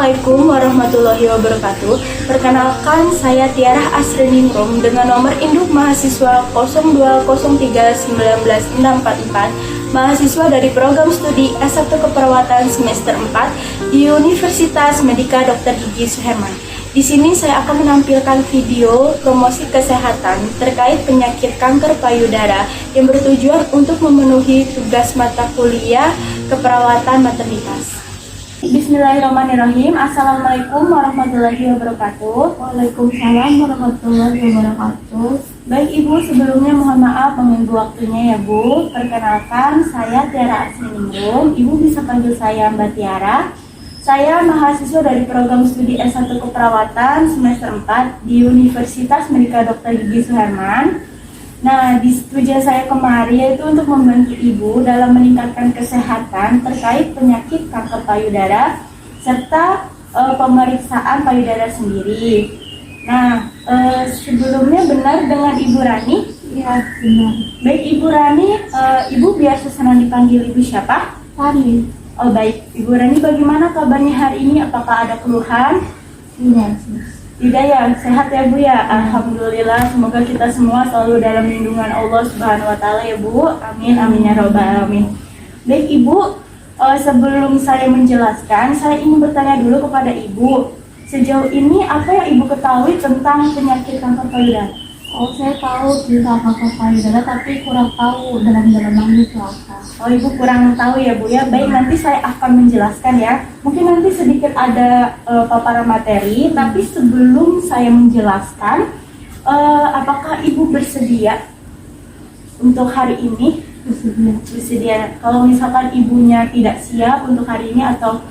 Assalamualaikum warahmatullahi wabarakatuh. Perkenalkan, saya Tiara Asriningrum dengan nomor induk mahasiswa 02031399644, mahasiswa dari program studi S1 Keperawatan semester 4 di Universitas Medika Dr. Gigi Suherman. Di sini saya akan menampilkan video promosi kesehatan terkait penyakit kanker payudara yang bertujuan untuk memenuhi tugas mata kuliah keperawatan maternitas. Bismillahirrahmanirrahim. Assalamualaikum warahmatullahi wabarakatuh. Waalaikumsalam warahmatullahi wabarakatuh. Baik Ibu, sebelumnya mohon maaf mengganggu waktunya ya Bu. Perkenalkan, saya Tiara Asriningrum. Ibu bisa panggil saya Mbak Tiara. Saya mahasiswa dari program studi S1 Keperawatan semester 4 di Universitas Medika Dr. Gigi Suherman. Nah, di tujuan saya kemarin yaitu untuk membantu Ibu dalam meningkatkan kesehatan terkait penyakit kanker payudara serta pemeriksaan payudara sendiri. Nah, sebelumnya benar dengan Ibu Rani? Ya, benar. Baik Ibu Rani, Ibu biasa senang dipanggil Ibu siapa? Rani. Oh baik, Ibu Rani bagaimana kabarnya hari ini? Apakah ada keluhan? Iya, Tidak ya, sehat ya Bu ya. Alhamdulillah, semoga kita semua selalu dalam lindungan Allah Subhanahu wa taala ya Bu. Amin amin ya rabbal alamin. Baik Ibu, sebelum saya menjelaskan, saya ingin bertanya dulu kepada Ibu. Sejauh ini apa yang Ibu ketahui tentang penyakit kanker payudara? Oh, saya tahu tentang kanker payudara, tapi kurang tahu dalam-dalamnya itu apa. Oh, Ibu kurang tahu ya Bu ya. Baik, nanti saya akan menjelaskan ya. Mungkin nanti sedikit ada paparan materi, tapi sebelum saya menjelaskan, apakah Ibu bersedia untuk hari ini? Bersedia. Kalau misalkan Ibunya tidak siap untuk hari ini atau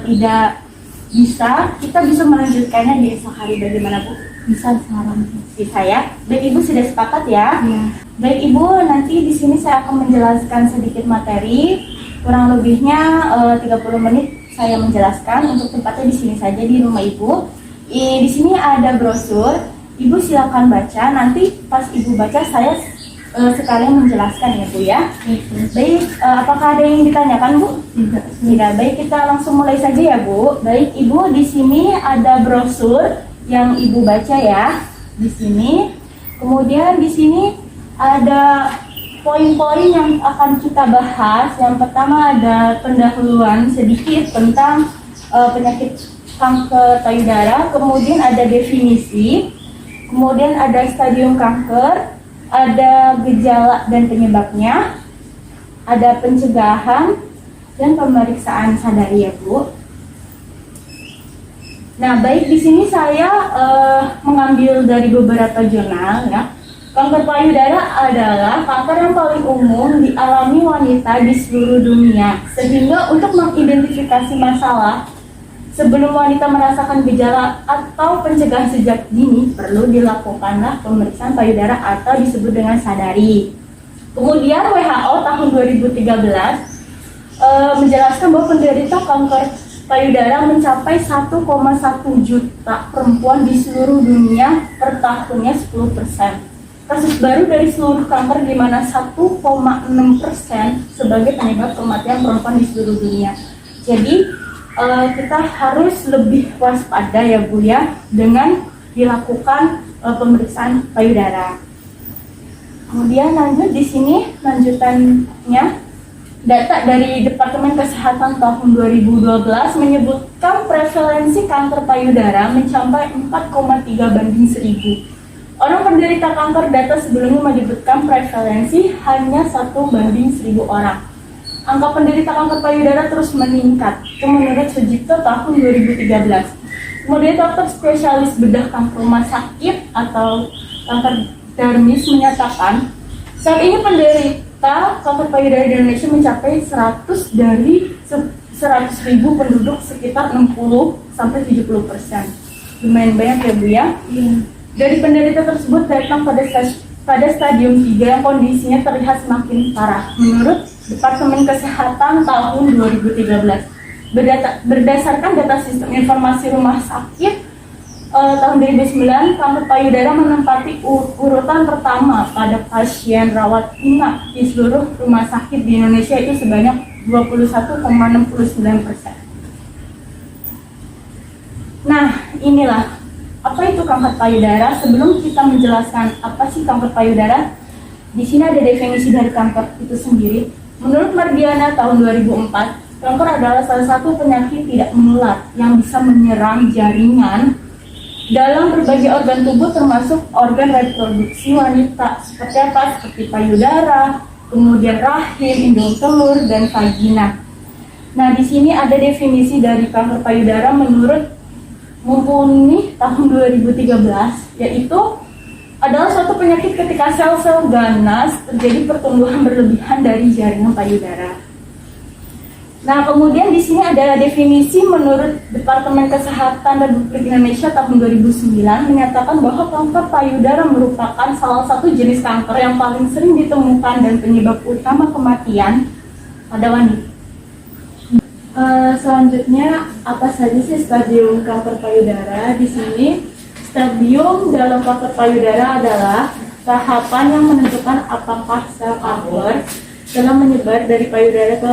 tidak bisa, kita bisa melanjutkannya di esok hari. Bagaimana Bu? Bisa sekarang. Bisa ya. Baik Ibu sudah sepakat ya? Iya. Baik Ibu, nanti di sini saya akan menjelaskan sedikit materi. Kurang lebihnya 30 menit saya menjelaskan. Untuk tempatnya di sini saja di rumah Ibu. Di sini ada brosur. Ibu silakan baca. Nanti pas Ibu baca saya sekalian menjelaskan ya Bu ya. Baik, apakah ada yang ditanyakan Bu? Tidak. Baik, kita langsung mulai saja ya Bu. Baik Ibu, di sini ada brosur yang Ibu baca ya di sini. Kemudian di sini ada poin-poin yang akan kita bahas. Yang pertama ada pendahuluan sedikit tentang penyakit kanker payudara. Kemudian ada definisi. Kemudian ada stadium kanker. Ada gejala dan penyebabnya. Ada pencegahan dan pemeriksaan sadari ya Bu. Nah, baik, di sini saya mengambil dari beberapa jurnal ya. Kanker payudara adalah kanker yang paling umum dialami wanita di seluruh dunia. Sehingga untuk mengidentifikasi masalah sebelum wanita merasakan gejala atau pencegahan sejak dini, perlu dilakukanlah pemeriksaan payudara atau disebut dengan sadari. Kemudian WHO tahun 2013 menjelaskan bahwa penderita kanker payudara mencapai 1,1 juta perempuan di seluruh dunia per tahunnya 10%. Kasus baru dari seluruh kanker di mana 1,6% sebagai penyebab kematian perempuan di seluruh dunia. Jadi kita harus lebih waspada ya Bu ya dengan dilakukan pemeriksaan payudara. Kemudian lanjut di sini lanjutannya. Data dari Departemen Kesehatan tahun 2012 menyebutkan prevalensi kanker payudara mencapai 4,3/1000. Orang penderita kanker data sebelumnya menyebutkan prevalensi hanya 1/1000 orang. Angka penderita kanker payudara terus meningkat. Itu menurut Sujito tahun 2013. Kemudian dokter spesialis bedah kanker rumah sakit atau kanker dermis menyatakan saat ini penderita kanker payudara di Indonesia mencapai 100 dari 100.000 penduduk, sekitar 60-70%. Lumayan banyak ya Bu ya. Dari penderita tersebut datang pada stadium 3 yang kondisinya terlihat semakin parah. Menurut Departemen Kesehatan tahun 2013. Berdasarkan data sistem informasi rumah sakit tahun 2009, kanker payudara menempati urutan pertama pada pasien rawat inap di seluruh rumah sakit di Indonesia, itu sebanyak 21,69%. Nah, inilah apa itu kanker payudara. Sebelum kita menjelaskan apa sih kanker payudara, di sini ada definisi dari kanker itu sendiri. Menurut Mardiana tahun 2004, kanker adalah salah satu penyakit tidak menular yang bisa menyerang jaringan dalam berbagai organ tubuh termasuk organ reproduksi wanita. Seperti apa? Seperti payudara, kemudian rahim, indung telur, dan vagina. Nah, di sini ada definisi dari kanker payudara menurut Mumpuni tahun 2013, yaitu adalah suatu penyakit ketika sel-sel ganas terjadi pertumbuhan berlebihan dari jaringan payudara. Nah, kemudian di sini ada definisi menurut Departemen Kesehatan Republik Indonesia tahun 2009 menyatakan bahwa kanker payudara merupakan salah satu jenis kanker yang paling sering ditemukan dan penyebab utama kematian pada wanita. Selanjutnya, apa saja sih stadium kanker payudara? Di sini, stadium dalam kanker payudara adalah tahapan yang menentukan apakah sel kanker telah menyebar dari payudara ke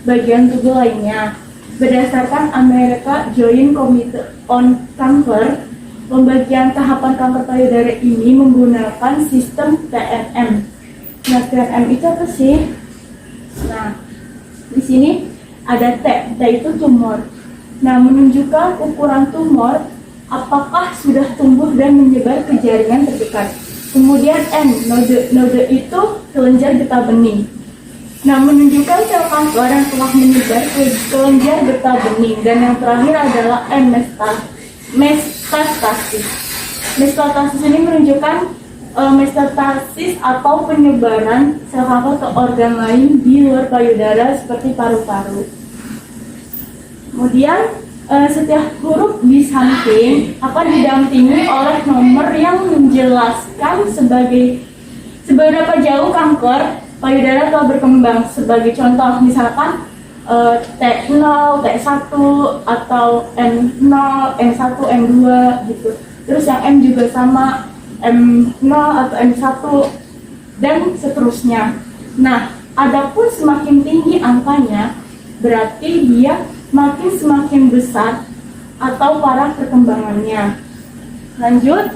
bagian tubuh lainnya. Berdasarkan American Joint Committee on Cancer, pembagian tahapan kanker payudara ini menggunakan sistem TNM. Nah, TNM itu apa sih? Nah, di sini ada T itu tumor. Nah, menunjukkan ukuran tumor, apakah sudah tumbuh dan menyebar ke jaringan terdekat. Kemudian N, node itu kelenjar getah bening. Nah, menunjukkan sel kanker yang telah menyebar ke kelenjar getah bening. Dan yang terakhir adalah M, metastasis. Metastasis ini menunjukkan metastasis atau penyebaran sel kanker ke organ lain di luar payudara seperti paru-paru. Kemudian setiap huruf di samping akan didampingi oleh nomor yang menjelaskan seberapa jauh kanker payudara telah berkembang. Sebagai contoh, misalkan T0, T1 atau M0, M1, M2 gitu. Terus yang M juga sama, M0 atau M1 dan seterusnya. Nah, adapun semakin tinggi angkanya, berarti dia semakin besar atau parah perkembangannya. Lanjut,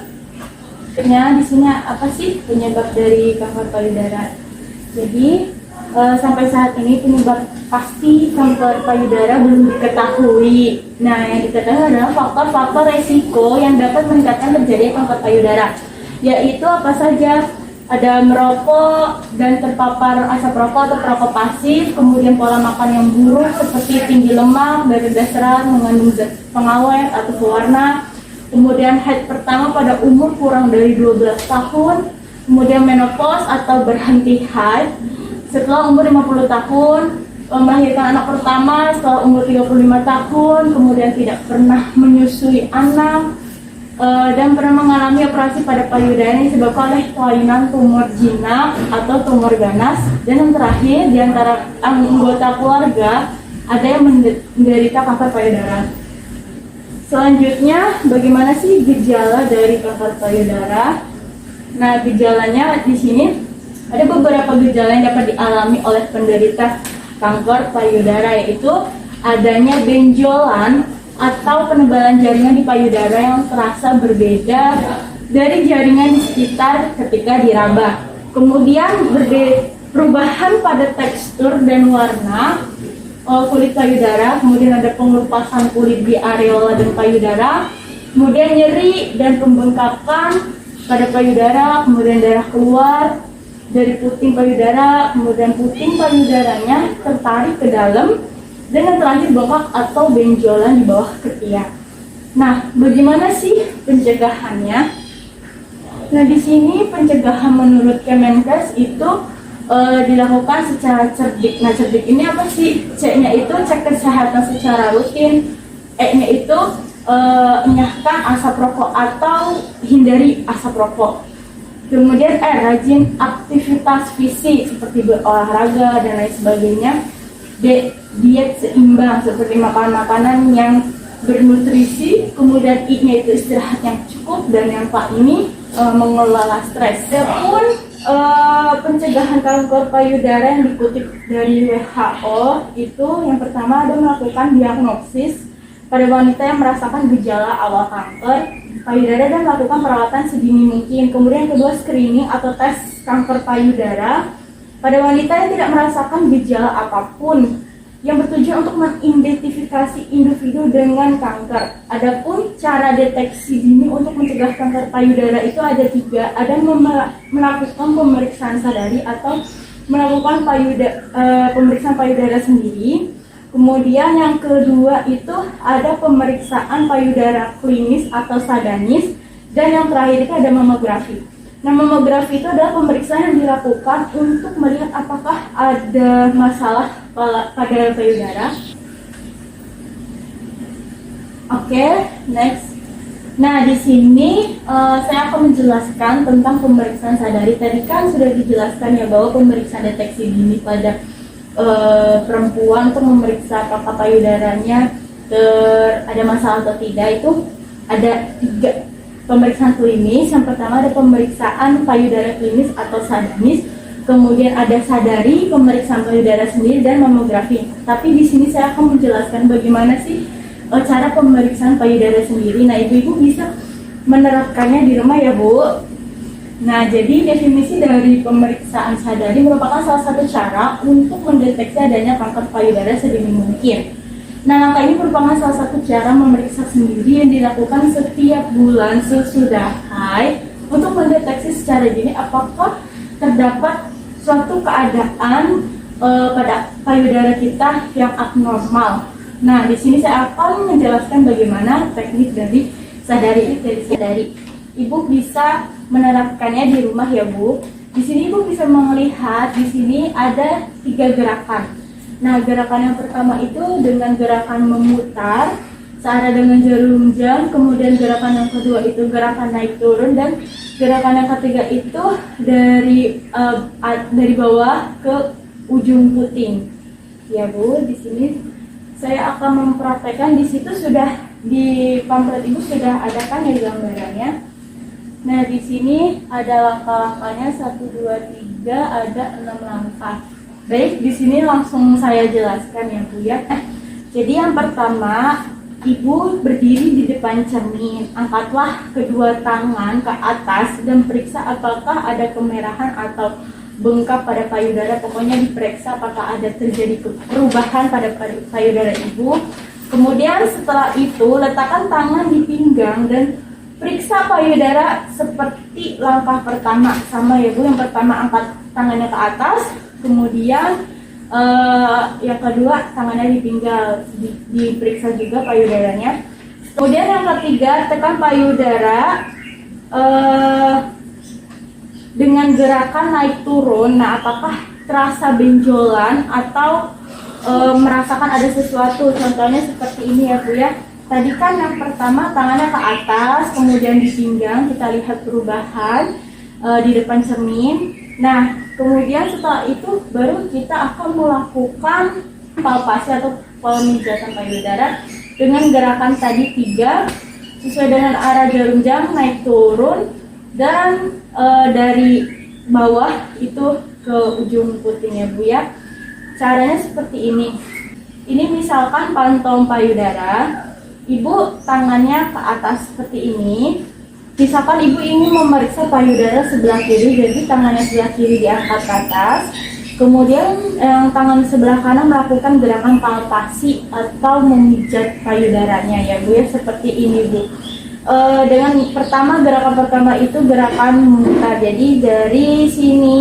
di sini apa sih penyebab dari kanker payudara? Jadi sampai saat ini penyebab pasti kanker payudara belum diketahui. Nah, yang diketahui adalah faktor-faktor resiko yang dapat meningkatkan terjadinya kanker payudara, yaitu apa saja? Ada merokok dan terpapar asap rokok atau perokok pasif, kemudian pola makan yang buruk seperti tinggi lemak, rendah serat, mengandung zat pengawet atau pewarna, kemudian haid pertama pada umur kurang dari 12 tahun, kemudian menopause atau berhenti haid setelah umur 50 tahun, melahirkan anak pertama setelah umur 35 tahun, kemudian tidak pernah menyusui anak, dan pernah mengalami operasi pada payudara yang disebabkan oleh kelainan tumor jinak atau tumor ganas. Dan yang terakhir, di antara anggota keluarga ada yang menderita kanker payudara. Selanjutnya, bagaimana sih gejala dari kanker payudara? Nah, gejalanya di sini ada beberapa gejala yang dapat dialami oleh penderita kanker payudara, yaitu adanya benjolan atau penebalan jaringan di payudara yang terasa berbeda dari jaringan di sekitar ketika diraba. Kemudian perubahan pada tekstur dan warna kulit payudara, kemudian ada pengelupasan kulit di areola dan payudara, kemudian nyeri dan pembengkakan pada payudara, kemudian darah keluar dari puting payudara, kemudian puting payudaranya tertarik ke dalam, dan yang terakhir bengkak atau benjolan di bawah ketiak. Nah, bagaimana sih pencegahannya? Nah, di sini pencegahan menurut Kemenkes itu dilakukan secara cerdik. Nah, cerdik ini apa sih? C-nya itu cek kesehatan secara rutin. E-nya itu enyahkan asap rokok atau hindari asap rokok. Kemudian rajin aktivitas fisik seperti berolahraga dan lain sebagainya. D, diet seimbang seperti makan makanan yang bernutrisi. Kemudian I-nya itu istirahat yang cukup, dan yang Pak ini mengelola stres. Adapun pencegahan kanker payudara yang dikutip dari WHO itu yang pertama ada melakukan diagnosis pada wanita yang merasakan gejala awal kanker payudara dan melakukan perawatan sedini mungkin. Kemudian yang kedua, screening atau tes kanker payudara pada wanita yang tidak merasakan gejala apapun, yang bertujuan untuk mengidentifikasi individu dengan kanker. Adapun cara deteksi dini untuk mencegah kanker payudara itu ada 3. Ada melakukan pemeriksaan sadari atau melakukan pemeriksaan payudara sendiri. Kemudian yang kedua itu ada pemeriksaan payudara klinis atau sadanis, dan yang terakhir itu ada mamografi. Nah, mamografi itu adalah pemeriksaan yang dilakukan untuk melihat apakah ada masalah pada payudara. Oke, next. Nah, di sini saya akan menjelaskan tentang pemeriksaan sadari. Tadi kan sudah dijelaskan ya bahwa pemeriksaan deteksi dini pada perempuan untuk memeriksa apakah payudaranya ada masalah atau tidak, itu ada 3 pemeriksaan klinis. Yang pertama ada pemeriksaan payudara klinis atau sadanis, kemudian ada sadari, pemeriksaan payudara sendiri, dan mamografi. Tapi di sini saya akan menjelaskan bagaimana sih cara pemeriksaan payudara sendiri. Nah, ibu-ibu bisa menerapkannya di rumah ya, Bu. Nah, jadi definisi dari pemeriksaan sadari merupakan salah satu cara untuk mendeteksi adanya kanker payudara sedini mungkin. Nah, langkah ini merupakan salah satu cara memeriksa sendiri yang dilakukan setiap bulan sesudah haid untuk mendeteksi secara dini apakah terdapat suatu keadaan pada payudara kita yang abnormal. Nah, di sini saya akan menjelaskan bagaimana teknik dari sadari. Ibu bisa menerapkannya di rumah ya, Bu. Di sini Ibu bisa melihat di sini ada 3 gerakan. Nah, gerakan yang pertama itu dengan gerakan memutar searah dengan jarum jam, kemudian gerakan yang kedua itu gerakan naik turun, dan gerakan yang ketiga itu dari bawah ke ujung puting. Ya, Bu, di sini saya akan mempraktekkan. Di situ sudah di pamflet Ibu sudah ada kan ya gambarannya. Nah, di sini ada langkah-langkahnya 1, 2, 3, ada 6 langkah. Baik, di sini langsung saya jelaskan ya, Bu ya. Jadi yang pertama, Ibu berdiri di depan cermin. Angkatlah kedua tangan ke atas dan periksa apakah ada kemerahan atau bengkak pada payudara. Pokoknya diperiksa apakah ada terjadi perubahan pada payudara Ibu. Kemudian setelah itu letakkan tangan di pinggang dan periksa payudara seperti langkah pertama. Sama ya, Bu. Yang pertama angkat tangannya ke atas, kemudian yang kedua tangannya dipinggal, diperiksa juga payudaranya. Kemudian yang ketiga tekan payudara dengan gerakan naik turun. Nah, apakah terasa benjolan atau merasakan ada sesuatu? Contohnya seperti ini ya, Bu ya. Tadi kan yang pertama tangannya ke atas, kemudian di pinggang, kita lihat perubahan di depan cermin. Nah, kemudian setelah itu baru kita akan melakukan palpasi atau pemijatan payudara dengan gerakan tadi 3 sesuai dengan arah jarum jam naik turun, dan dari bawah itu ke ujung puting ya, Bu ya. Caranya seperti ini. Ini misalkan pantong payudara. Ibu tangannya ke atas seperti ini. Misalkan Ibu ingin memeriksa payudara sebelah kiri, jadi tangannya sebelah kiri diangkat ke atas. Kemudian tangan sebelah kanan melakukan gerakan palpasi atau memijat payudaranya ya, Bu ya, seperti ini, Bu. Dengan gerakan pertama itu gerakan memutar. Jadi dari sini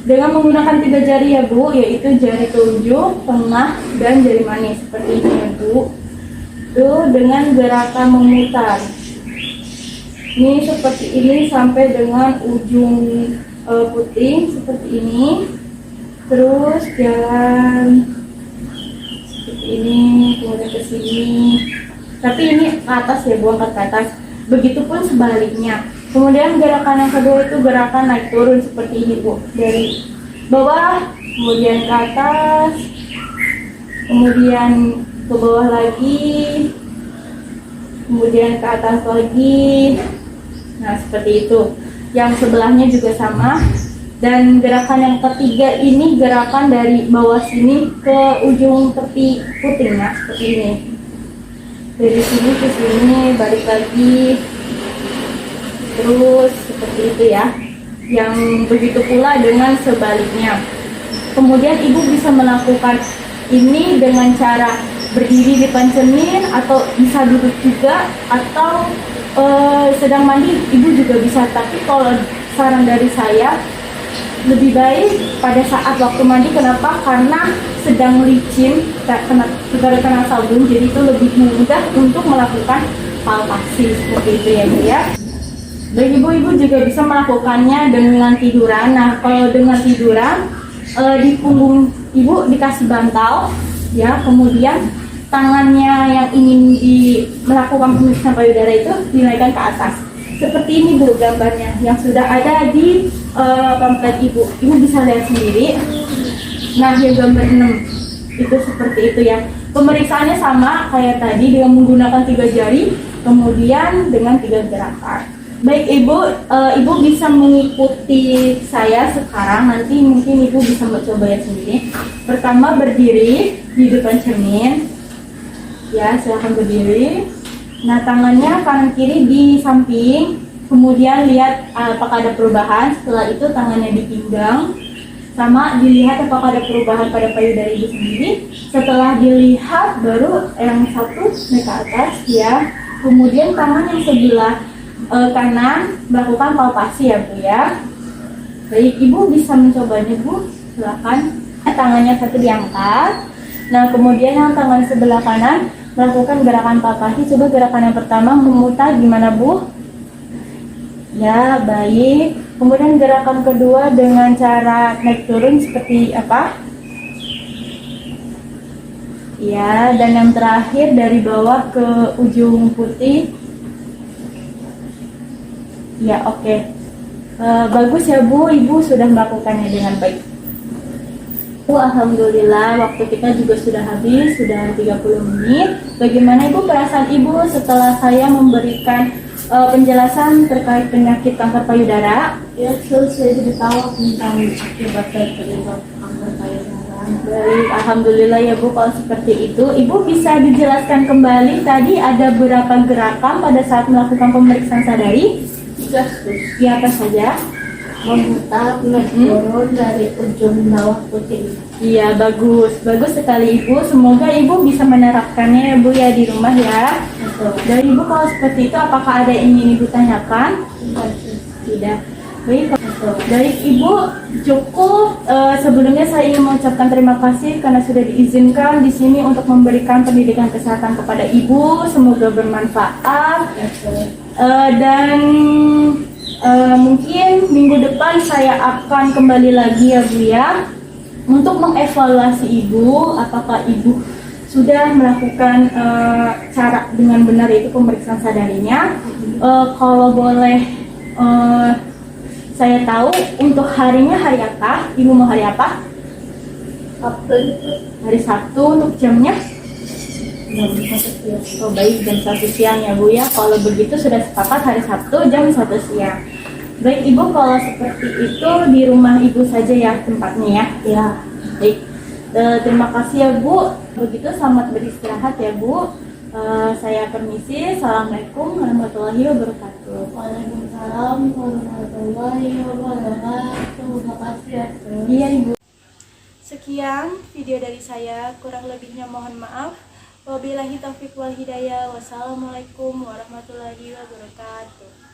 dengan menggunakan 3 jari ya, Bu, yaitu jari telunjuk, tengah, dan jari manis seperti ini ya, Bu. Itu dengan gerakan memutar. Ini seperti ini sampai dengan ujung puting seperti ini. Terus jalan seperti ini, kemudian ke sini. Tapi ini ke atas ya, Bu, angkat ke atas. Begitupun sebaliknya. Kemudian gerakan yang kedua itu gerakan naik turun seperti ini, Bu. Dari bawah, kemudian ke atas, kemudian ke bawah lagi, kemudian ke atas lagi. Nah, seperti itu. Yang sebelahnya juga sama. Dan gerakan yang ketiga ini gerakan dari bawah sini ke ujung tepi puting, nah seperti ini. dari sini ke sini, balik lagi, terus seperti itu ya. Yang begitu pula dengan sebaliknya. Kemudian ibu bisa melakukan ini dengan cara berdiri di depan cermin, atau bisa duduk juga, atau sedang mandi ibu juga bisa. Tapi kalau saran dari saya, lebih baik pada saat waktu mandi. Kenapa? Karena sedang licin, kena sabun, jadi itu lebih mudah untuk melakukan palpasi seperti itu ya Bu ya. Bagi ibu-ibu juga bisa melakukannya dengan tiduran. Nah, kalau dengan tiduran, di punggung ibu dikasih bantal ya, kemudian tangannya yang ingin melakukan pemeriksaan payudara itu dinaikkan ke atas. Seperti ini Bu gambarnya yang sudah ada di pamflet ibu. Ibu bisa lihat sendiri. Nah, yang gambar 6 itu seperti itu ya. Pemeriksaannya sama kayak tadi dengan menggunakan 3 jari, kemudian dengan 3 gerakan. Baik ibu bisa mengikuti saya sekarang. Nanti mungkin ibu bisa mencoba ya sendiri. Pertama berdiri di depan cermin. Ya, silahkan berdiri. Nah, tangannya kanan kiri di samping. Kemudian lihat apakah ada perubahan. Setelah itu tangannya di pinggang. Sama dilihat apakah ada perubahan pada payudara ibu sendiri. Setelah dilihat baru yang satu naik ke atas ya. Kemudian tangan yang sebelah kanan melakukan palpasi ya Bu ya. Baik, ibu bisa mencobanya Bu, silakan. Tangannya satu diangkat. Nah, kemudian yang tangan sebelah kanan melakukan gerakan palpasi. Coba gerakan yang pertama memutar gimana Bu? Ya, baik. Kemudian gerakan kedua dengan cara naik turun seperti apa? Ya, dan yang terakhir dari bawah ke ujung putih. Ya, oke. Bagus ya Bu, ibu sudah melakukannya dengan baik. Alhamdulillah, waktu kita juga sudah habis, sudah 30 menit. Bagaimana ibu perasaan ibu setelah saya memberikan penjelasan terkait penyakit kanker payudara? Ya, terus saya jadi tahu tentang akibat penyebab kanker payudara. Baik, alhamdulillah ya Bu. Kalau seperti itu, ibu bisa dijelaskan kembali tadi ada berapa gerakan pada saat melakukan pemeriksaan sadari? Terus Ya, apa saja? memutar turun dari ujung bawah putih. Iya, bagus sekali ibu. Semoga ibu bisa menerapkannya ya Bu ya di rumah ya. Betul. Dan ibu kalau seperti itu, apakah ada yang ingin ibu tanyakan? Tidak. Baik ibu, cukup. Sebelumnya saya ingin mengucapkan terima kasih karena sudah diizinkan di sini untuk memberikan pendidikan kesehatan kepada ibu. Semoga bermanfaat. Dan mungkin minggu depan saya akan kembali lagi ya Bu ya, untuk mengevaluasi ibu apakah ibu sudah melakukan cara dengan benar, yaitu pemeriksaan sadarinya. Kalau boleh saya tahu untuk harinya hari apa? Ibu mau hari apa? Hari Sabtu. Untuk jamnya? Oh baik, jam 1 siang ya Bu ya. Kalau begitu sudah sepakat hari Sabtu jam 1 siang. Baik ibu, kalau seperti itu di rumah ibu saja ya tempatnya ya. Ya. Baik, terima kasih ya Bu. Begitu, selamat beristirahat ya Bu. Saya permisi. Assalamualaikum warahmatullahi wabarakatuh. Waalaikumsalam warahmatullahi wabarakatuh. Terima kasih ya. Iya Ibu. Sekian video dari saya, kurang lebihnya mohon maaf. Wabillahi taufiq wal hidayah. Wassalamualaikum warahmatullahi wabarakatuh.